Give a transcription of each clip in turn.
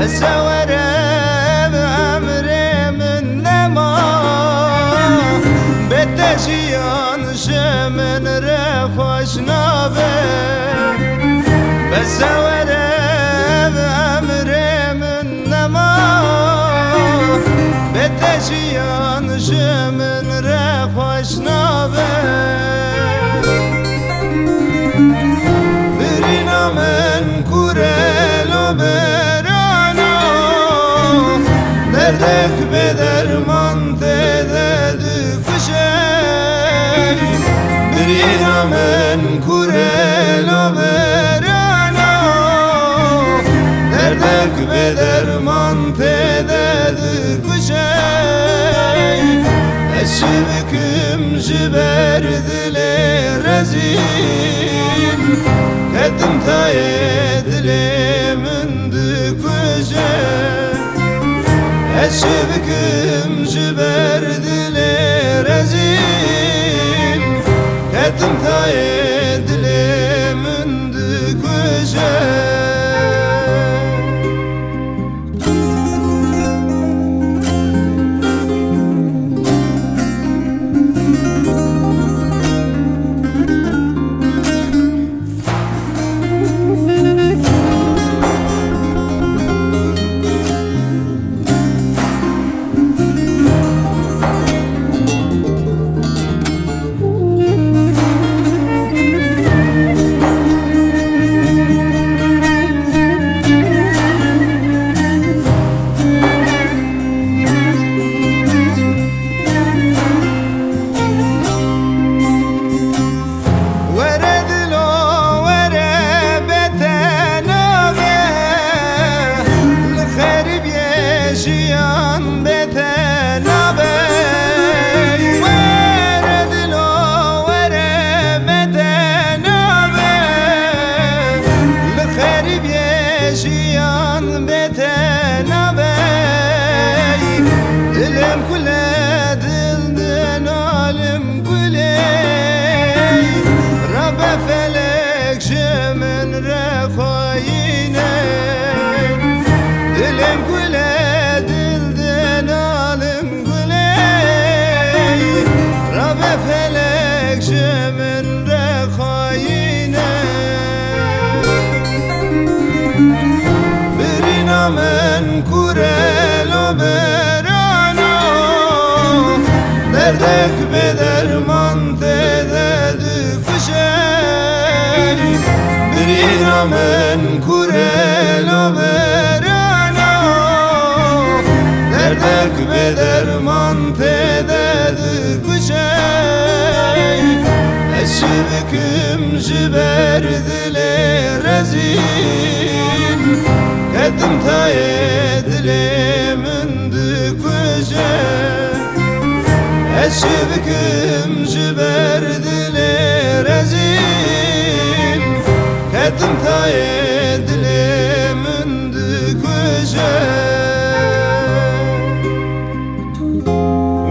سوره به امر من نما بتجیان شمن رفاش نابه بسوره به امر من نما بتجیان شمن رفاش نابه برینا من کورلو دردک به درمان تدد کشی برینا من کورلو برانا دردک به درمان تدد کشی اشبکم جبر دل رزیم کدم تای دل من دکشی اشبكم جبر دلي رزين كتم تاي دلي من دك وجه جيان بتنابي ورد لو ورد بتنابي الخريب يا جيان بتنابي دلم كله دل دنالم كله رب فلك جمن رخاينه دلم كله فلك جمن رخاينه برينا من كورلو برانا دردك بدرمان تدد كشي برينا من كورلو برانا دردك بدرمان تدد كشي اشبكم جبر دلي رزين كدم تاي دلي من دك وجه اشبكم جبر دلي رزين كدم تاي دلي من دك وجه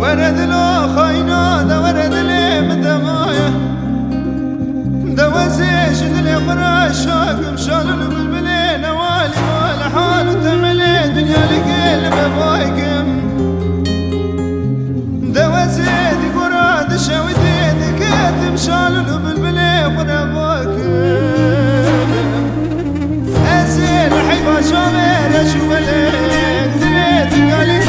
ورد لو خاينا دا ورد لي من دمايا دوزيش دلي قرا شاقم شالن بالبلي نوالي ولا حال وتملي دنيا لقيل ببايقم دوزيد قرا دشا وديد كاتم شالن شالوا بالبلي وانا باكر ازين حيبه شامل اشوف لك دريت قالي